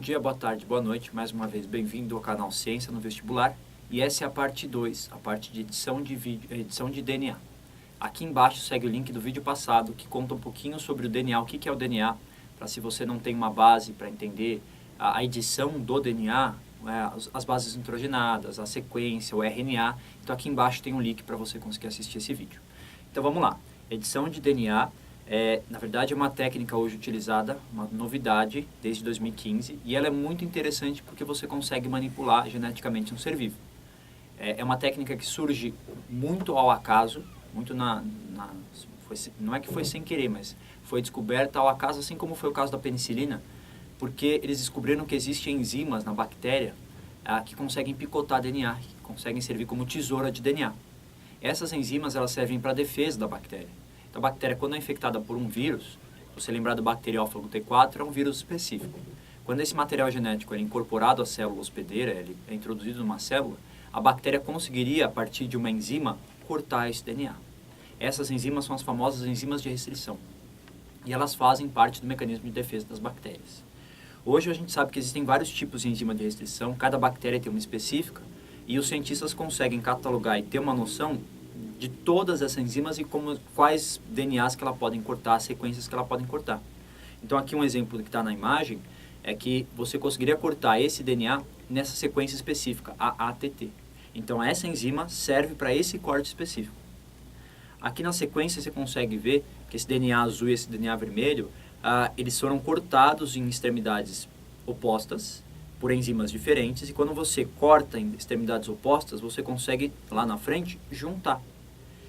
dia, boa tarde, boa noite. Mais uma vez, bem-vindo ao canal Ciência no Vestibular. E essa é a parte 2, a parte de edição de vídeo, edição de DNA. Aqui embaixo segue o link do vídeo passado, que conta um pouquinho sobre o DNA, o que é o DNA, para se você não tem uma base para entender a edição do DNA, as bases nitrogenadas, a sequência, o RNA. Então aqui embaixo tem um link para você conseguir assistir esse vídeo. Então vamos lá. Edição de DNA. Na verdade, é uma técnica hoje utilizada, uma novidade desde 2015, e ela é muito interessante porque você consegue manipular geneticamente um ser vivo. É uma técnica que surge muito ao acaso, muito não é que foi sem querer, mas foi descoberta ao acaso, assim como foi o caso da penicilina, porque eles descobriram que existem enzimas na bactéria que conseguem picotar DNA, que conseguem servir como tesoura de DNA. Essas enzimas elas servem para a defesa da bactéria. Então, a bactéria, quando é infectada por um vírus, se você lembrar do bacteriófago T4, é um vírus específico. Quando esse material genético é incorporado à célula hospedeira, ele é introduzido numa célula, a bactéria conseguiria, a partir de uma enzima, cortar esse DNA. Essas enzimas são as famosas enzimas de restrição. E elas fazem parte do mecanismo de defesa das bactérias. Hoje a gente sabe que existem vários tipos de enzima de restrição, cada bactéria tem uma específica, e os cientistas conseguem catalogar e ter uma noção de todas essas enzimas e quais DNAs que ela podem cortar, sequências que ela podem cortar. Então aqui um exemplo que está na imagem é que você conseguiria cortar esse DNA nessa sequência específica, a ATT. Então essa enzima serve para esse corte específico. Aqui na sequência você consegue ver que esse DNA azul e esse DNA vermelho, eles foram cortados em extremidades opostas por enzimas diferentes, e quando você corta em extremidades opostas, você consegue lá na frente juntar.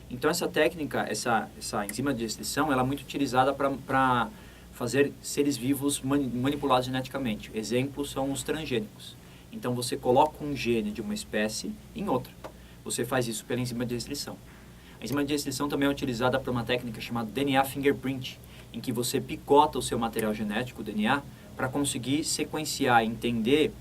Então essa técnica, essa enzima de restrição, ela é muito utilizada para fazer seres vivos manipulados geneticamente. Exemplos são os transgênicos. Então você coloca um gene de uma espécie em outra. Você faz isso pela enzima de restrição. A enzima de restrição também é utilizada para uma técnica chamada DNA fingerprint, em que você picota o seu material genético, o DNA, para conseguir sequenciar e entender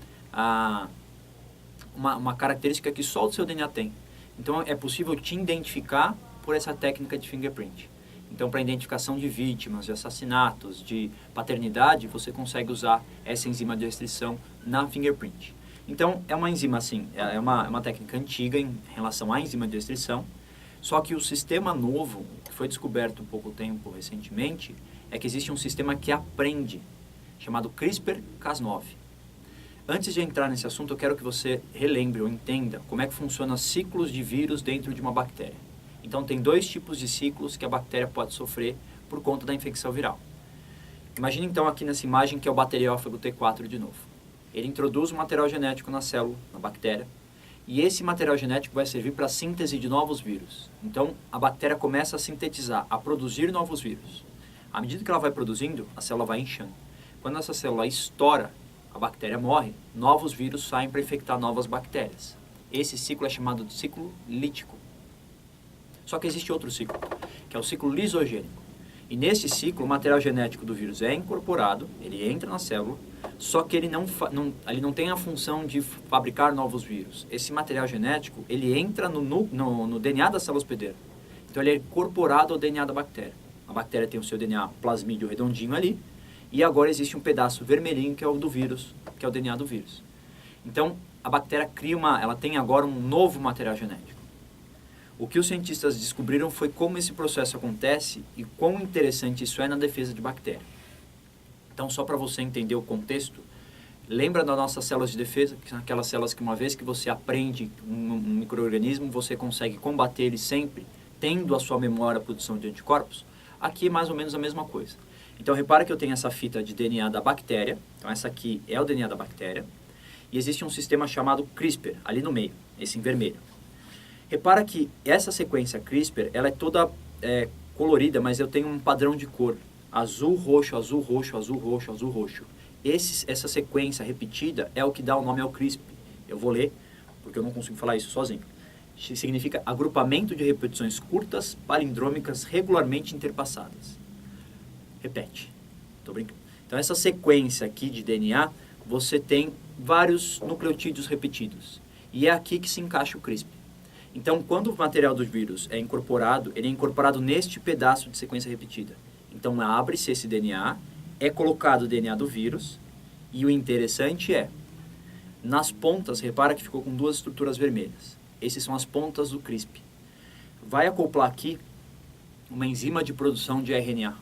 uma característica que só o seu DNA tem. Então, é possível te identificar por essa técnica de fingerprint. Então, para identificação de vítimas, de assassinatos, de paternidade, você consegue usar essa enzima de restrição na fingerprint. Então, é uma enzima assim, é uma técnica antiga em relação à enzima de restrição, só que o sistema novo, que foi descoberto há pouco tempo recentemente, é que existe um sistema que aprende, chamado CRISPR-Cas9. Antes de entrar nesse assunto, eu quero que você relembre ou entenda como é que funcionam os ciclos de vírus dentro de uma bactéria. Então, tem dois tipos de ciclos que a bactéria pode sofrer por conta da infecção viral. Imagine então aqui nessa imagem que é o bacteriófago T4 de novo. Ele introduz um material genético na célula, na bactéria, e esse material genético vai servir para a síntese de novos vírus. Então, a bactéria começa a sintetizar, a produzir novos vírus. À medida que ela vai produzindo, a célula vai inchando. Quando essa célula estoura, a bactéria morre, novos vírus saem para infectar novas bactérias. Esse ciclo é chamado de ciclo lítico. Só que existe outro ciclo, que é o ciclo lisogênico. E nesse ciclo, o material genético do vírus é incorporado, ele entra na célula, só que ele não tem a função de fabricar novos vírus. Esse material genético, ele entra no DNA da célula hospedeira. Então, ele é incorporado ao DNA da bactéria. A bactéria tem o seu DNA plasmídio redondinho ali, e agora existe um pedaço vermelhinho que é o do vírus, que é o DNA do vírus. Então, a bactéria ela tem agora um novo material genético. O que os cientistas descobriram foi como esse processo acontece e quão interessante isso é na defesa de bactéria. Então, só para você entender o contexto, lembra das nossas células de defesa, que são aquelas células que uma vez que você aprende um micro-organismo, você consegue combater ele sempre, tendo a sua memória a produção de anticorpos? Aqui é mais ou menos a mesma coisa. Então, repara que eu tenho essa fita de DNA da bactéria. Então, essa aqui é o DNA da bactéria. E existe um sistema chamado CRISPR, ali no meio, esse em vermelho. Repara que essa sequência CRISPR, ela é toda colorida, mas eu tenho um padrão de cor. Azul, roxo, azul, roxo, azul, roxo, azul, roxo. Essa sequência repetida é o que dá o nome ao CRISPR. Eu vou ler, porque eu não consigo falar isso sozinho. Significa agrupamento de repetições curtas, palindrômicas, regularmente interpassadas. Repete. Tô brincando. Então, essa sequência aqui de DNA, você tem vários nucleotídeos repetidos. E é aqui que se encaixa o CRISPR. Então, quando o material do vírus é incorporado, ele é incorporado neste pedaço de sequência repetida. Então, abre-se esse DNA, é colocado o DNA do vírus, E o interessante é, nas pontas, repara que ficou com duas estruturas vermelhas. Essas são as pontas do CRISP. Vai acoplar aqui uma enzima de produção de RNA.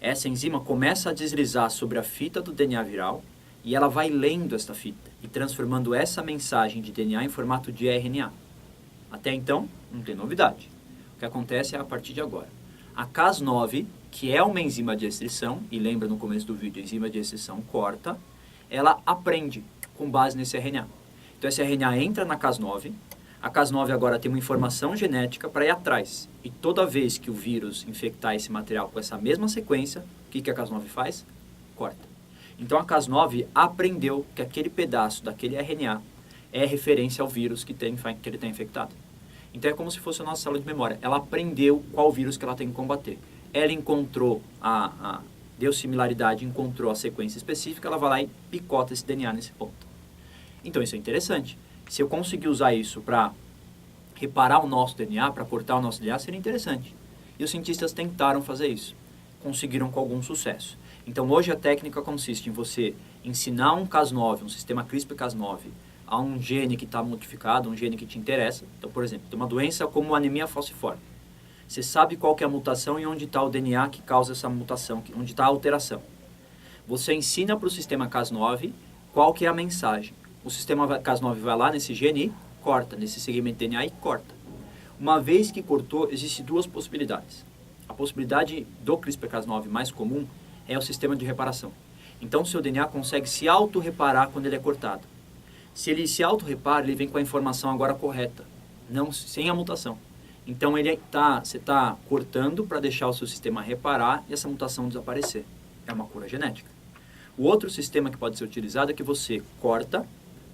Essa enzima começa a deslizar sobre a fita do DNA viral e ela vai lendo esta fita e transformando essa mensagem de DNA em formato de RNA. Até então, não tem novidade. O que acontece é a partir de agora. A Cas9, que é uma enzima de restrição, e lembra no começo do vídeo, a enzima de restrição corta, ela aprende com base nesse RNA. Então esse RNA entra na Cas9, a Cas9 agora tem uma informação genética para ir atrás. E toda vez que o vírus infectar esse material com essa mesma sequência, o que a Cas9 faz? Corta. Então a Cas9 aprendeu que aquele pedaço daquele RNA é referência ao vírus que ele está infectado. Então é como se fosse a nossa célula de memória. Ela aprendeu qual vírus que ela tem que combater. Ela encontrou deu similaridade, encontrou a sequência específica, ela vai lá e picota esse DNA nesse ponto. Então isso é interessante. Se eu conseguir usar isso para reparar o nosso DNA, para cortar o nosso DNA, seria interessante. E os cientistas tentaram fazer isso. Conseguiram com algum sucesso. Então hoje a técnica consiste em você ensinar um Cas9, um sistema CRISPR-Cas9, a um gene que está modificado, um gene que te interessa. Então, por exemplo, tem uma doença como anemia falciforme. Você sabe qual que é a mutação e onde está o DNA que causa essa mutação, onde está a alteração. Você ensina para o sistema Cas9 qual que é a mensagem. O sistema Cas9 vai lá nesse gene e corta, nesse segmento de DNA e corta. Uma vez que cortou, existem duas possibilidades. A possibilidade do CRISPR-Cas9 mais comum é o sistema de reparação. Então, o seu DNA consegue se auto-reparar quando ele é cortado. Se ele se auto-repara, ele vem com a informação agora correta, não sem a mutação. Então, você está cortando para deixar o seu sistema reparar e essa mutação desaparecer. É uma cura genética. O outro sistema que pode ser utilizado é que você corta,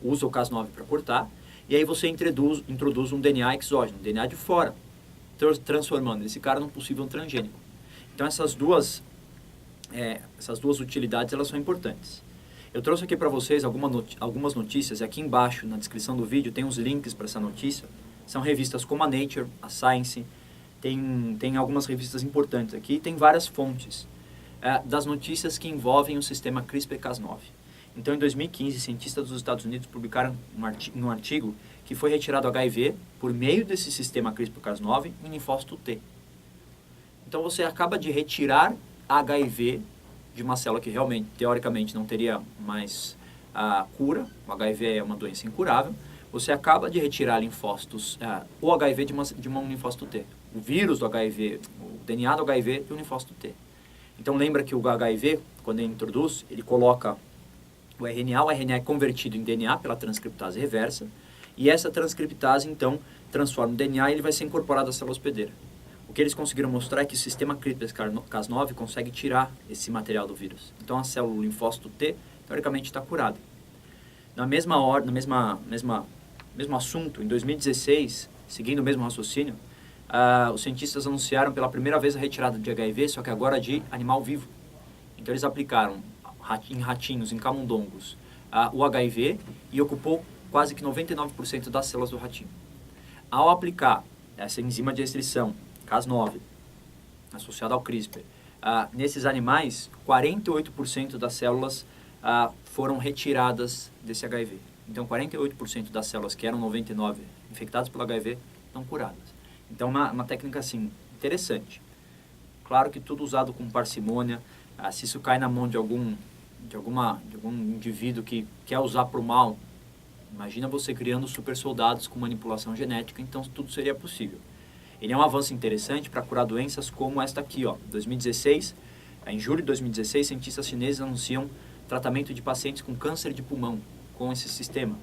usa o Cas9 para cortar, e aí você introduz um DNA exógeno, um DNA de fora, transformando esse cara num possível transgênico. Então, essas duas utilidades elas são importantes. Eu trouxe aqui para vocês algumas notícias, e aqui embaixo, na descrição do vídeo, tem os links para essa notícia. São revistas como a Nature, a Science, tem algumas revistas importantes aqui, tem várias fontes das notícias que envolvem o sistema CRISPR-Cas9. Então, em 2015, cientistas dos Estados Unidos publicaram um artigo que foi retirado HIV por meio desse sistema CRISPR-Cas9 em linfócito T. Então, você acaba de retirar HIV de uma célula que realmente, teoricamente, não teria mais cura. O HIV é uma doença incurável. Você acaba de retirar linfócitos, o HIV de um linfócito T. O vírus do HIV, o DNA do HIV de um linfócito T. Então, lembra que o HIV, quando ele introduz, ele coloca o RNA é convertido em DNA pela transcriptase reversa, e essa transcriptase, então, transforma o DNA e ele vai ser incorporado à célula hospedeira. O que eles conseguiram mostrar é que o sistema CRISPR-Cas9 consegue tirar esse material do vírus. Então, a célula do linfócito T, teoricamente, está curada. Na mesma hora, mesmo assunto, em 2016, seguindo o mesmo raciocínio, os cientistas anunciaram pela primeira vez a retirada de HIV, só que agora de animal vivo. Então, eles aplicaram em ratinhos, em camundongos, o HIV e ocupou quase que 99% das células do ratinho. Ao aplicar essa enzima de restrição, Cas9, associada ao CRISPR, nesses animais, 48% das células foram retiradas desse HIV. Então, 48% das células que eram 99 infectadas pelo HIV estão curadas. Então, uma técnica assim, interessante. Claro que tudo usado com parcimônia. Se isso cai na mão de algum indivíduo que quer usar para o mal, imagina você criando super soldados com manipulação genética, então tudo seria possível. Ele é um avanço interessante para curar doenças como esta aqui, 2016, em julho de 2016, cientistas chineses anunciam tratamento de pacientes com câncer de pulmão com esse sistema.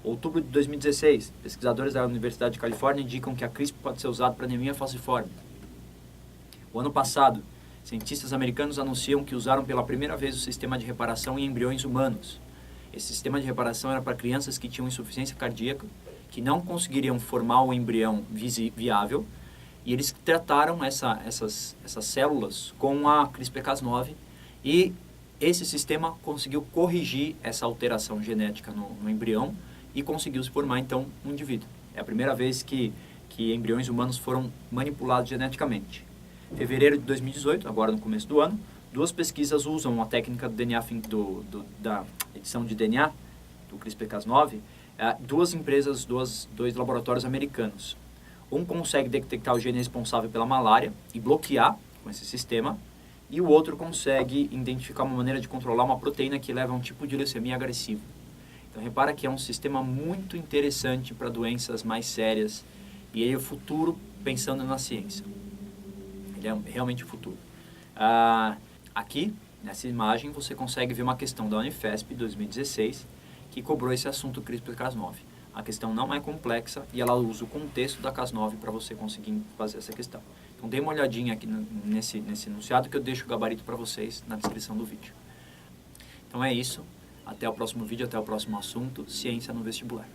Outubro de 2016, pesquisadores da Universidade de Califórnia indicam que a CRISPR pode ser usada para anemia falciforme. O ano passado, cientistas americanos anunciam que usaram pela primeira vez o sistema de reparação em embriões humanos. Esse sistema de reparação era para crianças que tinham insuficiência cardíaca, que não conseguiriam formar o embrião viável, e eles trataram essas células com a CRISPR-Cas9, e esse sistema conseguiu corrigir essa alteração genética no embrião e conseguiu se formar, então, um indivíduo. É a primeira vez que embriões humanos foram manipulados geneticamente. Em fevereiro de 2018, agora no começo do ano, Duas pesquisas usam a técnica do DNA, da edição de DNA, do CRISPR-Cas9, duas empresas, dois laboratórios americanos. Um consegue detectar o gene responsável pela malária e bloquear com esse sistema, e o outro consegue identificar uma maneira de controlar uma proteína que leva a um tipo de leucemia agressiva. Então, repara que é um sistema muito interessante para doenças mais sérias, e aí o futuro pensando na ciência. Ele é realmente o futuro. Aqui, nessa imagem, você consegue ver uma questão da Unifesp 2016, que cobrou esse assunto CRISPR-Cas9. A questão não é complexa e ela usa o contexto da Cas9 para você conseguir fazer essa questão. Então, dê uma olhadinha aqui nesse enunciado que eu deixo o gabarito para vocês na descrição do vídeo. Então é isso. Até o próximo vídeo, até o próximo assunto. Ciência no vestibular.